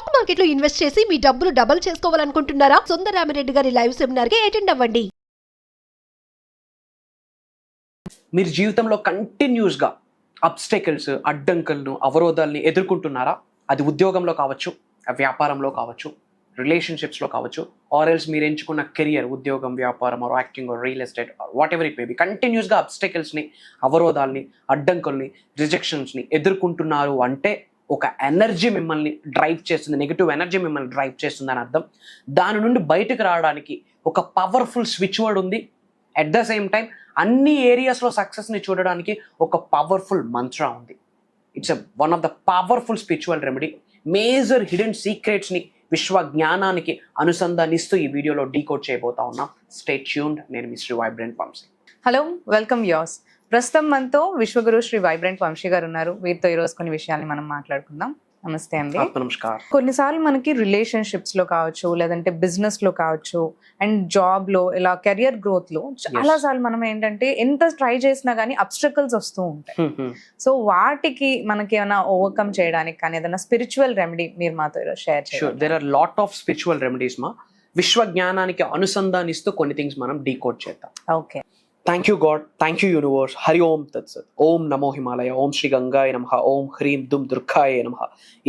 Stock market లో invest చేసి మీ డబ్బులు డబుల్ చేసుకోవాలనుకుంటున్నారా? సుందరరామిరెడ్డి గారి లైవ్ సెమినార్ కి అటెండ్ అవ్వండి. మీరు జీవితంలో కంటిన్యూస్గా అబ్స్టెకల్స్, అడ్డంకులను, అవరోధాలని ఎదుర్కొంటున్నారా? అది ఉద్యోగంలో కావచ్చు, వ్యాపారంలో కావచ్చు, రిలేషన్షిప్స్లో కావచ్చు, ఆర్ ఎల్స్ మీరు ఎంచుకున్న కెరియర్, ఉద్యోగం, వ్యాపారం, or acting, or real estate, whatever it may be, కంటిన్యూస్గా అబ్స్టెకల్స్ని, అవరోధాలని, అడ్డంకుల్ని, రిజెక్షన్స్ని ఎదుర్కొంటున్నారు అంటే ఒక ఎనర్జీ మిమ్మల్ని డ్రైవ్ చేస్తుంది, నెగిటివ్ ఎనర్జీ మిమ్మల్ని డ్రైవ్ చేస్తుంది అని అర్థం. దాని నుండి బయటకు రావడానికి ఒక పవర్ఫుల్ స్విచ్ వర్డ్ ఉంది. అట్ ద సేమ్ టైం అన్ని ఏరియాస్లో సక్సెస్ని చూడడానికి ఒక పవర్ఫుల్ మంత్ర ఉంది. It's one of the powerful spiritual remedy. Major hidden సీక్రెట్స్ని విశ్వ జ్ఞానానికి అనుసంధానిస్తూ ఈ వీడియోలో డీకోడ్ చేయబోతా ఉన్నాం. Stay tuned. నేను మీ Sri vibrant Vamsi. Hello, welcome viewers. ప్రస్తుతం మనతో విశ్వగురు శ్రీ వైబ్రెంట్ వంశీ గారు ఉన్నారు. వీరితో ఈరోజు కొన్ని విషయాల్ని మనం మాట్లాడుకుందాం. నమస్తే అండి. నమస్కారం. కొన్నిసార్లు మనకి రిలేషన్షిప్స్ లో కావచ్చు, లేదంటే బిజినెస్ లో కావచ్చు, అండ్ జాబ్ లో, ఇలా కెరియర్ గ్రోత్ లో చాలా సార్లు మనం ఏంటంటే ఎంత ట్రై చేసినా కానీ అబ్స్ట్రకల్స్ వస్తూ ఉంటాయి. సో వాటికి మనకి ఏమైనా ఓవర్కమ్ చేయడానికి కానీ ఏదైనా స్పిరిచువల్ రెమెడీ మీరు మాతో షేర్ చేయండి. There are lot of spiritual remedies మా. విశ్వ జ్ఞానానికి అనుసంధానిస్తూ కొన్ని థింగ్స్ మనం డీకోడ్ చేద్దాం. Okay. Thank you God, thank you universe. Hari ఓం తత్సత్. ఓం నమో హిమాలయ, ఓం శ్రీ గంగాయ నమః, ఓం హ్రీం దుమ్ దుర్గాయ నమః.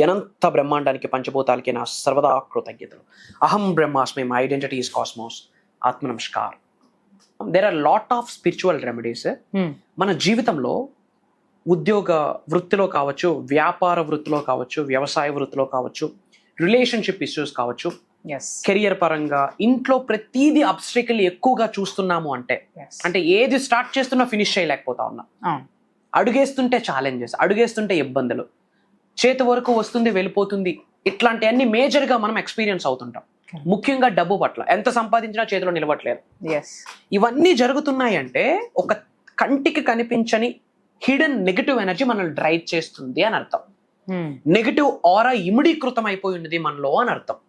అనంత బ్రహ్మాండానికి, పంచభూతాలకి నా సర్వదా కృతజ్ఞతలు. అహం బ్రహ్మాస్మి, మై ఐడెంటిటీ ఈస్ కాస్మోస్. ఆత్మ నమస్కార్. There are lot of spiritual remedies. మన జీవితంలో ఉద్యోగ వృత్తిలో కావచ్చు, వ్యాపార వృత్తిలో కావచ్చు, వ్యవసాయ వృత్తిలో కావచ్చు, రిలేషన్షిప్ ఇష్యూస్ కావచ్చు, కెరియర్ పరంగా, ఇంట్లో ప్రతిదీ అబ్స్ట్రికల్ ఎక్కువగా చూస్తున్నాము అంటే ఏది స్టార్ట్ చేస్తున్నా ఫినిష్ చేయలేకపోతా ఉన్నా. అడుగేస్తుంటే ఛాలెంజెస్, అడుగేస్తుంటే ఇబ్బందులు, చేతి వరకు వస్తుంది వెళ్ళిపోతుంది, ఇట్లాంటివన్నీ మేజర్గా మనం ఎక్స్పీరియన్స్ అవుతుంటాం. ముఖ్యంగా డబ్బు పట్ల ఎంత సంపాదించినా చేతిలో నిలవట్లేదు. ఇవన్నీ జరుగుతున్నాయి అంటే ఒక కంటికి కనిపించని హిడెన్ నెగటివ్ ఎనర్జీ మనల్ని డ్రైవ్ చేస్తుంది అని అర్థం. నెగటివ్ ఆరా ఇమిడీకృతం అయిపోయి ఉన్నది మనలో అని అర్థం.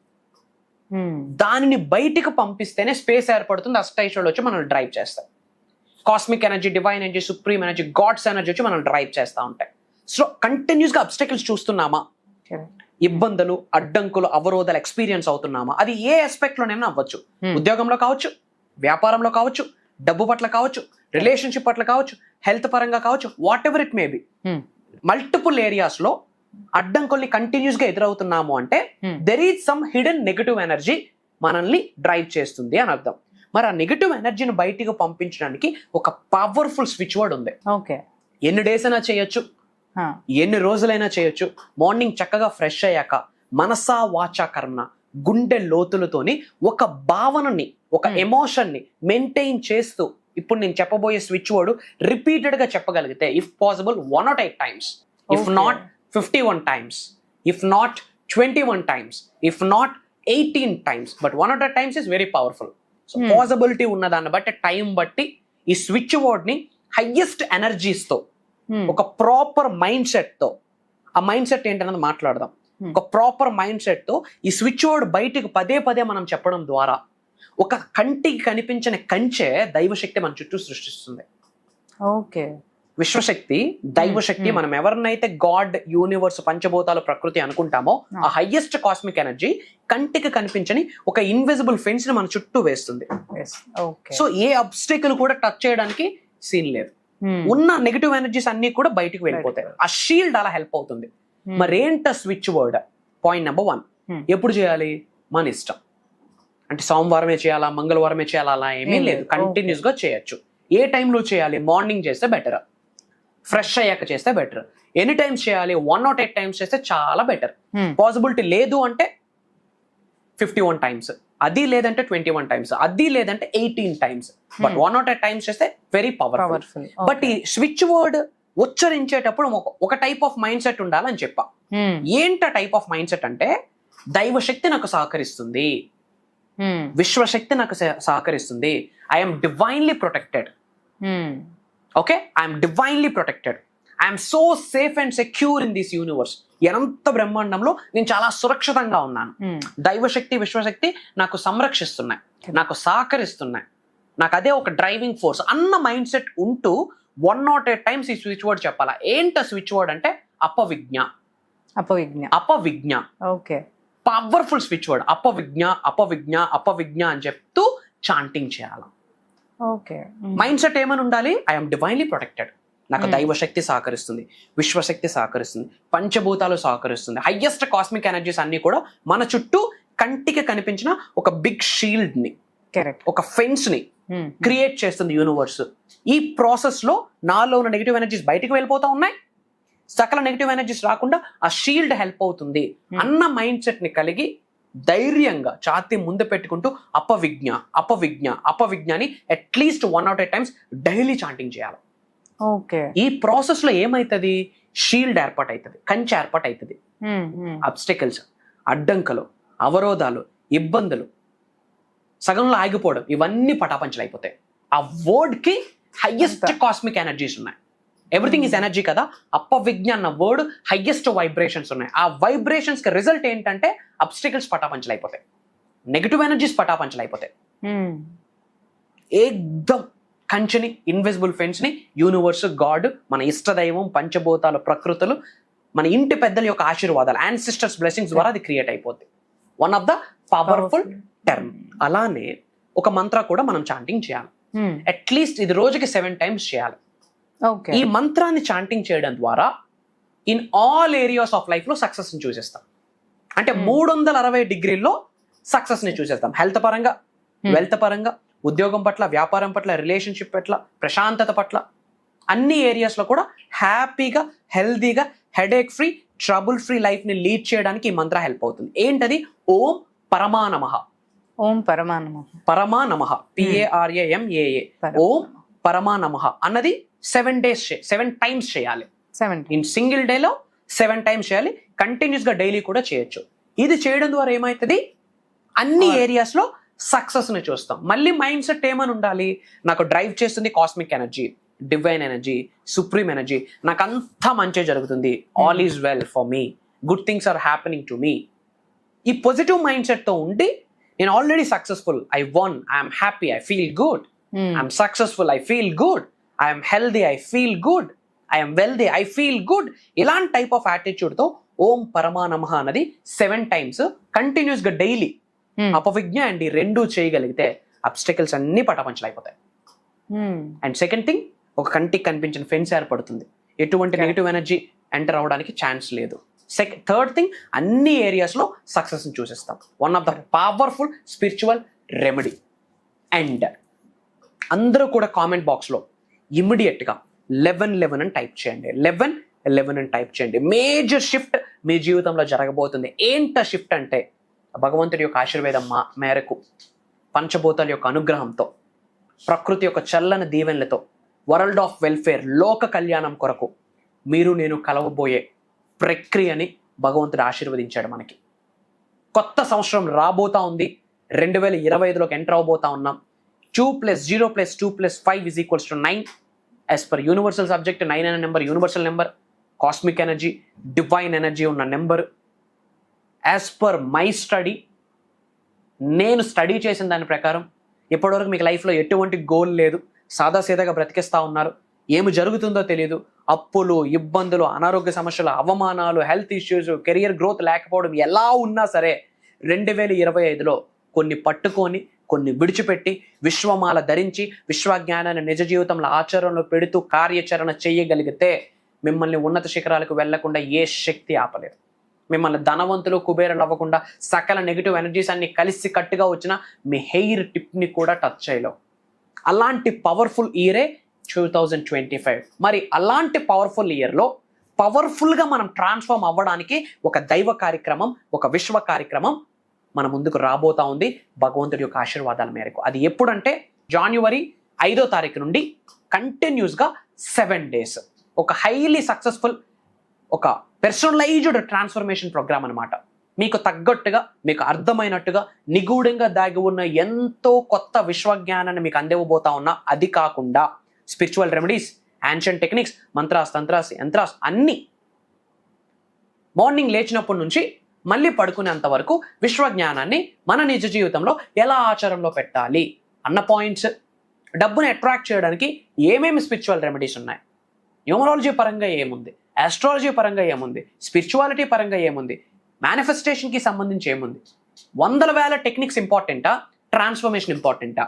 దానిని బయటికి పంపిస్తేనే స్పేస్ ఏర్పడుతుంది. అష్టైశ్వర్యాలు వచ్చి మనల్ని డ్రైవ్ చేస్తాయి. Cosmic energy, divine energy, supreme energy, God's energy వచ్చి మనల్ని డ్రైవ్ చేస్తూ ఉంటాయి. సో కంటిన్యూస్గా అబ్స్టకిల్స్ చూస్తున్నామా, ఇబ్బందులు, అడ్డంకులు, అవరోధాలు ఎక్స్పీరియన్స్ అవుతున్నామా, అది ఏ ఆస్పెక్ట్లోనైనా అవ్వచ్చు. ఉద్యోగంలో కావచ్చు, వ్యాపారంలో కావచ్చు, డబ్బు పట్ల కావచ్చు, రిలేషన్షిప్ పట్ల కావచ్చు, హెల్త్ పరంగా కావచ్చు, what ever it may B, multiple ఏరియాస్లో అడ్డంకుల్ని కంటిన్యూస్ గా ఎదురవుతున్నాము అంటే there is some hidden negative energy మనల్ని డ్రైవ్ చేస్తుంది అని అర్థం. మరి ఆ నెగటివ్ ఎనర్జీని బయటికి పంపించడానికి ఒక పవర్ఫుల్ స్విచ్ వర్డ్ ఉంది. ఎన్ని డేస్ అయినా చేయొచ్చు, ఎన్ని రోజులైనా చేయొచ్చు. మార్నింగ్ చక్కగా ఫ్రెష్ అయ్యాక మనసా వాచా కర్మ, గుండె లోతులతోని ఒక భావనని, ఒక ఎమోషన్ని మెయింటైన్ చేస్తూ ఇప్పుడు నేను చెప్పబోయే స్విచ్ వర్డ్ రిపీటెడ్ గా చెప్పగలిగితే, if possible 108 times, if not 51 times, if not 21 times, if not 18 times, but 100 times is very powerful. So possibility ఉన్న దాన్ని బట్టి, టైం బట్టి ఈ స్విచ్ వర్డ్ ని హైయెస్ట్ ఎనర్జీస్ తో, ఒక ప్రాపర్ మైండ్ సెట్ తో, ఆ మైండ్ సెట్ ఏంటన్నది మాట్లాడదాం. ఒక ప్రాపర్ మైండ్ సెట్ తో ఈ స్విచ్ వర్డ్ బయటకు పదే పదే మనం చెప్పడం ద్వారా ఒక కంటికి కనిపించిన కంచె దైవశక్తి మన చుట్టూ సృష్టిస్తుంది. ఓకే. విశ్వశక్తి, దైవశక్తి, మనం ఎవరినైతే గాడ్, యూనివర్స్, పంచభూతాలు, ప్రకృతి అనుకుంటామో ఆ హైయెస్ట్ కాస్మిక్ ఎనర్జీ కంటికి కనిపించని ఒక ఇన్విజిబుల్ ఫెన్స్ ని మన చుట్టూ వేస్తుంది. సో ఏ అబ్స్టికల్ కూడా టచ్ చేయడానికి సీన్ లేదు. ఉన్న నెగటివ్ ఎనర్జీస్ అన్ని కూడా బయటకు వెళ్ళిపోతాయి. ఆ షీల్డ్ అలా హెల్ప్ అవుతుంది. మరేంట స్విచ్ వర్డ్? పాయింట్ నెంబర్ 1, ఎప్పుడు చేయాలి? మన ఇష్టం. అంటే సోమవారమే చేయాలా, మంగళవారమే చేయాలా, అలా ఏమీ లేదు. కంటిన్యూస్ గా చేయొచ్చు. ఏ టైంలో చేయాలి? మార్నింగ్ చేస్తే బెటర్, ఫ్రెష్ అయ్యాక చేస్తే బెటర్. ఎనీ టైమ్స్ చేయాలి? 108 times చేస్తే చాలా బెటర్. పాసిబిలిటీ లేదు అంటే 51 times, అది లేదంటే 21 times, అది లేదంటే 18 times, బట్ 108 times చేస్తే వెరీ పవర్ఫుల్. బట్ ఈ స్విచ్ వర్డ్ ఉచ్చరించేటప్పుడు ఒక టైప్ ఆఫ్ మైండ్ సెట్ ఉండాలని చెప్పా. ఏంట టైప్ ఆఫ్ మైండ్ సెట్ అంటే, దైవశక్తి నాకు సహకరిస్తుంది, విశ్వశక్తి నాకు సహకరిస్తుంది, I'm divinely protected. Okay, I'm divinely protected, I'm so safe and secure in this universe. ఎంత బ్రహ్మాండంలో నేను చాలా సురక్షితంగా ఉన్నాను. దైవశక్తి, విశ్వశక్తి నాకు సంరక్షిస్తున్నాయి, నాకు సహకరిస్తున్నాయి, నాకు అదే ఒక డ్రైవింగ్ ఫోర్స్ అన్న మైండ్ సెట్ ఉంటూ 108 times ఈ స్విచ్ వర్డ్ చెప్పాలా. ఏంట స్విచ్ వర్డ్ అంటే అపవిజ్ఞ. అపవిజ్ఞ. అపవిజ్ఞ. ఓకే. పవర్ఫుల్ స్విచ్ వర్డ్ అపవిజ్ఞ అపవిజ్ఞ అపవిజ్ఞ అని చెప్తూ చాంటింగ్ చేయాలి. ఓకే. మైండ్ సెట్ ఏమని ఉండాలి? ఐఎమ్ డివైన్లీ ప్రొటెక్టెడ్, నాకు దైవశక్తి సహకరిస్తుంది, విశ్వశక్తి సహకరిస్తుంది, పంచభూతాలు సహకరిస్తుంది, హైయెస్ట్ కాస్మిక్ ఎనర్జీస్ అన్ని కూడా మన చుట్టూ కంటికి కనిపించిన ఒక బిగ్ షీల్డ్ ని, కరెక్ట్, ఒక ఫెన్స్ ని క్రియేట్ చేస్తుంది యూనివర్స్. ఈ ప్రాసెస్ లో నాలో ఉన్న నెగిటివ్ ఎనర్జీస్ బయటికి వెళ్ళిపోతా ఉన్నాయి, సకల నెగిటివ్ ఎనర్జీస్ రాకుండా ఆ షీల్డ్ హెల్ప్ అవుతుంది అన్న మైండ్ సెట్ ని కలిగి ధైర్యంగా ఛాతీ ముందు పెట్టుకుంటూ అపవిజ్ఞ అపవిజ్ఞ అపవిజ్ఞాని at least 1 or 2 times daily chanting చేయాలి. ఓకే. ఈ ప్రాసెస్ లో ఏమైతుంది? షీల్డ్ ఏర్పాటు అవుతుంది, కంచె ఏర్పాటు అవుతుంది. అబ్స్టికల్స్, అడ్డంకలు, అవరోధాలు, ఇబ్బందులు, సగంలో ఆగిపోవడం, ఇవన్నీ పటాపంచలు అయిపోతాయి. ఆ వర్డ్ కి హైయెస్ట్ కాస్మిక్ ఎనర్జీస్ ఉన్నాయి. ఎవ్రీథింగ్ ఈజ్ ఎనర్జీ కదా. అపవిజ్ఞ అన్న వర్డ్ హైయెస్ట్ వైబ్రేషన్స్ ఉన్నాయి. ఆ వైబ్రేషన్స్ కి రిజల్ట్ ఏంటంటే అబ్స్టికల్స్ పటాపంచలు అయిపోతాయి, నెగిటివ్ ఎనర్జీస్ పటాపంచలు అయిపోతాయి. ఏకదం కంచెని, ఇన్విజిబుల్ ఫెన్స్ ని యూనివర్స్, గాడ్, మన ఇష్టదైవం, పంచభూతాలు, ప్రకృతులు, మన ఇంటి పెద్దల యొక్క ఆశీర్వాదాలు, యాన్సిస్టర్స్ బ్లెస్సింగ్స్ ద్వారా అది క్రియేట్ అయిపోద్ది. One of the powerful term. అలానే ఒక మంత్ర కూడా మనం చాంటింగ్ చేయాలి. అట్లీస్ట్ ఇది రోజుకి 7 times చేయాలి. ఈ మంత్రాన్ని చాంటింగ్ చేయడం ద్వారా in all areas of life లో సక్సెస్ ని చూసేస్తాం. అంటే 360 degrees సక్సెస్ ని చూసేస్తాం. హెల్త్ పరంగా, వెల్త్ పరంగా, ఉద్యోగం పట్ల, వ్యాపారం పట్ల, రిలేషన్షిప్ పట్ల, ప్రశాంతత పట్ల, అన్ని ఏరియాస్ లో కూడా హ్యాపీగా, హెల్దీగా, headache free, trouble free life ని లీడ్ చేయడానికి ఈ మంత్ర హెల్ప్ అవుతుంది. ఏంటది? ఓం పరమానమః. ఓం పరమానమః. పరమానమః, PARAMAA. ఓం పరమానమః అన్నది 7 days 7 times చేయాలి. 7 ఇన్ సింగిల్ డేలో 7 times చేయాలి. కంటిన్యూస్ గా డైలీ కూడా చేయొచ్చు. ఇది చేయడం ద్వారా ఏమవుతుంది? అన్ని ఏరియాస్ లో సక్సెస్ ని చూస్తాం. మళ్ళీ మైండ్ సెట్ ఏమని ఉండాలి? నాకు డ్రైవ్ చేస్తుంది cosmic energy, divine energy, supreme energy, నాకు అంతా మంచి జరుగుతుంది, all is well for me, good things are happening to me. ఈ పాజిటివ్ మైండ్ సెట్ తో ఉండి నేను already successful, I won, I'm happy, I feel good, I'm successful, I feel good, I'm healthy, I feel good, I'm wealthy, I feel good, ఇలాంటి type of attitude తో ఓం పరమానమః అన్నది 7 times continuous గా daily అపవిజ్ఞ and ఈ 2 చేయగలిగితే obstacles అన్ని పటాపంచలు అయిపోతాయి. అండ్ సెకండ్ థింగ్, ఒక కంటికి కనిపించిన ఫెన్స్ ఏర్పడుతుంది, ఎటువంటి నెగిటివ్ ఎనర్జీ ఎంటర్ అవడానికి ఛాన్స్ లేదు. థర్డ్ థింగ్, అన్ని ఏరియాస్ లో సక్సెస్ ని చూసేస్తాం. One of the powerful spiritual remedy. And అందరూ కూడా కామెంట్ బాక్స్ లో ఇమ్మీడియట్ గా 1111 అని టైప్ చేయండి. 1111 అని టైప్ చేయండి. మేజర్ షిఫ్ట్ మీ జీవితంలో జరగబోతుంది. ఏంట షిఫ్ట్ అంటే భగవంతుడి యొక్క ఆశీర్వేదం మేరకు, పంచభూతాల యొక్క అనుగ్రహంతో, ప్రకృతి యొక్క చల్లని దీవెనలతో, వరల్డ్ ఆఫ్ వెల్ఫేర్, లోక కళ్యాణం కొరకు మీరు నేను కలవబోయే ప్రక్రియని భగవంతుడు ఆశీర్వదించాడు మనకి. కొత్త సంవత్సరం రాబోతా ఉంది. 2025లోకి ఎంటర్ అవబోతా ఉన్నాం. 2 + 0 + 2 + 5 = 9. యాజ్ పర్ యూనివర్సల్ సబ్జెక్ట్ 9 అనే number universal number, cosmic energy, divine energy ఉన్న number. As per my study, నేను స్టడీ చేసిన దాని ప్రకారం ఇప్పటివరకు మీకు లైఫ్లో ఎటువంటి గోల్ లేదు, సాదాసీదాగా బ్రతికిస్తూ ఉన్నారు, ఏమి జరుగుతుందో తెలియదు, అప్పులు, ఇబ్బందులు, అనారోగ్య సమస్యలు, అవమానాలు, హెల్త్ ఇష్యూస్, కెరియర్ గ్రోత్ లేకపోవడం, ఎలా ఉన్నా సరే 2025లో కొన్ని పట్టుకొని, కొన్ని విడిచిపెట్టి, విశ్వమాల ధరించి, విశ్వజ్ఞానాన్ని నిజ జీవితంలో ఆచరణలో పెడుతూ కార్యాచరణ చేయగలిగితే మిమ్మల్ని ఉన్నత శిఖరాలకు వెళ్లకుండా ఏ శక్తి ఆపలేదు. మిమ్మల్ని ధనవంతులు, కుబేరులు అవ్వకుండా సకల నెగిటివ్ ఎనర్జీస్ అన్ని కలిసి కట్టుగా వచ్చిన మీ హెయిర్ టిప్ని కూడా టచ్ చేయలేవు. అలాంటి పవర్ఫుల్ ఇయరే 2025. మరి అలాంటి పవర్ఫుల్ ఇయర్లో పవర్ఫుల్గా మనం ట్రాన్స్ఫార్మ్ అవ్వడానికి ఒక దైవ కార్యక్రమం, ఒక విశ్వ కార్యక్రమం మన ముందుకు రాబోతా ఉంది భగవంతుడి యొక్క ఆశీర్వాదాల మేరకు. అది ఎప్పుడంటే January 5వ తారీఖు నుండి కంటిన్యూస్గా 7 days ఒక హైలీ సక్సెస్ఫుల్, ఒక పర్సనలైజ్డ్ ట్రాన్స్ఫర్మేషన్ ప్రోగ్రామ్ అనమాట. మీకు తగ్గట్టుగా, మీకు అర్థమైనట్టుగా, నిగూఢంగా దాగి ఉన్న ఎంతో కొత్త విశ్వజ్ఞానాన్ని మీకు అందివ్వబోతా ఉన్నా. అది కాకుండా spiritual remedies, ancient techniques, mantras, tantras, yantras అన్నీ మార్నింగ్ లేచినప్పటి నుంచి మళ్ళీ పడుకునేంత వరకు విశ్వజ్ఞానాన్ని మన నిజ జీవితంలో ఎలా ఆచరణలో పెట్టాలి అన్న పాయింట్స్, డబ్బుని అట్రాక్ట్ చేయడానికి ఏమేమి స్పిరిచువల్ రెమెడీస్ ఉన్నాయి, న్యూమరాలజీ పరంగా ఏముంది, ఆస్ట్రాలజీ పరంగా ఏముంది, స్పిరిచువాలిటీ పరంగా ఏముంది, మేనిఫెస్టేషన్కి సంబంధించి ఏముంది? 100,000 టెక్నిక్స్ ఇంపార్టెంటా, ట్రాన్స్ఫర్మేషన్ ఇంపార్టెంటా?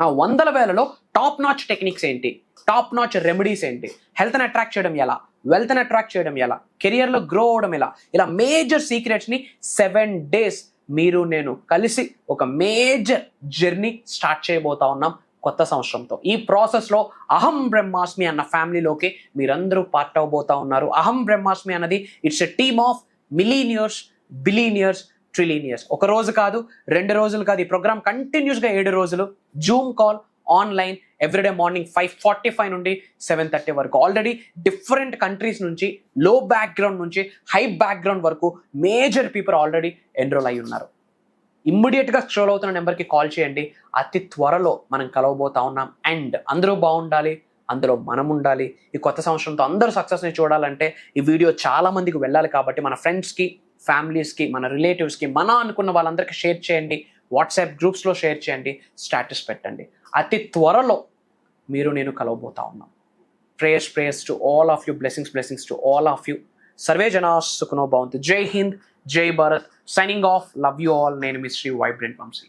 ఆ 100,000లో టాప్ నాచ్ టెక్నిక్స్ ఏంటి, టాప్ నాచ్ రెమెడీస్ ఏంటి, హెల్త్ని అట్రాక్ట్ చేయడం ఎలా, వెల్త్ని అట్రాక్ట్ చేయడం ఎలా, కెరియర్లో గ్రో అవడం ఎలా, ఇలా మేజర్ సీక్రెట్స్ని 7 days మీరు నేను కలిసి ఒక మేజర్ జర్నీ స్టార్ట్ చేయబోతా ఉన్నాం కొత్త సంవత్సరంతో. ఈ ప్రాసెస్లో అహం బ్రహ్మాస్మి అన్న ఫ్యామిలీలోకి మీరందరూ పార్ట్ అవబోతా ఉన్నారు. అహం బ్రహ్మాస్మి అన్నది it's a team of millionaires, billionaires, trillionaires. ఒక రోజు కాదు, 2 రోజులు కాదు, ఈ ప్రోగ్రామ్ కంటిన్యూస్గా 7 రోజులు Zoom call online everyday morning 5:45 నుండి 7:30 వరకు. ఆల్రెడీ డిఫరెంట్ కంట్రీస్ నుంచి, లో బ్యాక్గ్రౌండ్ నుంచి హై బ్యాక్గ్రౌండ్ వరకు మేజర్ పీపుల్ ఆల్రెడీ ఎన్రోల్ అయి ఉన్నారు. ఇమ్మీడియట్గా స్క్రోల్ అవుతున్న నెంబర్కి కాల్ చేయండి. అతి త్వరలో మనం కలవబోతా ఉన్నాం. అండ్ అందరూ బాగుండాలి, అందులో మనం ఉండాలి. ఈ కొత్త సంవత్సరంతో అందరూ సక్సెస్ని చూడాలంటే ఈ వీడియో చాలా మందికి వెళ్ళాలి. కాబట్టి మన ఫ్రెండ్స్కి, ఫ్యామిలీస్కి, మన రిలేటివ్స్కి, మన అనుకున్న వాళ్ళందరికీ షేర్ చేయండి. వాట్సాప్ గ్రూప్స్లో షేర్ చేయండి, స్టేటస్ పెట్టండి. అతి త్వరలో మీరు నేను కలవబోతా ఉన్నాం. Prayers to all of you, blessings to all of you. Survey జనా సుఖనో భవంతు. జై హింద్, జై Bharat. Signing off. Love you all. నేను మీ శ్రీ వైబ్రెంట్ వంశీ.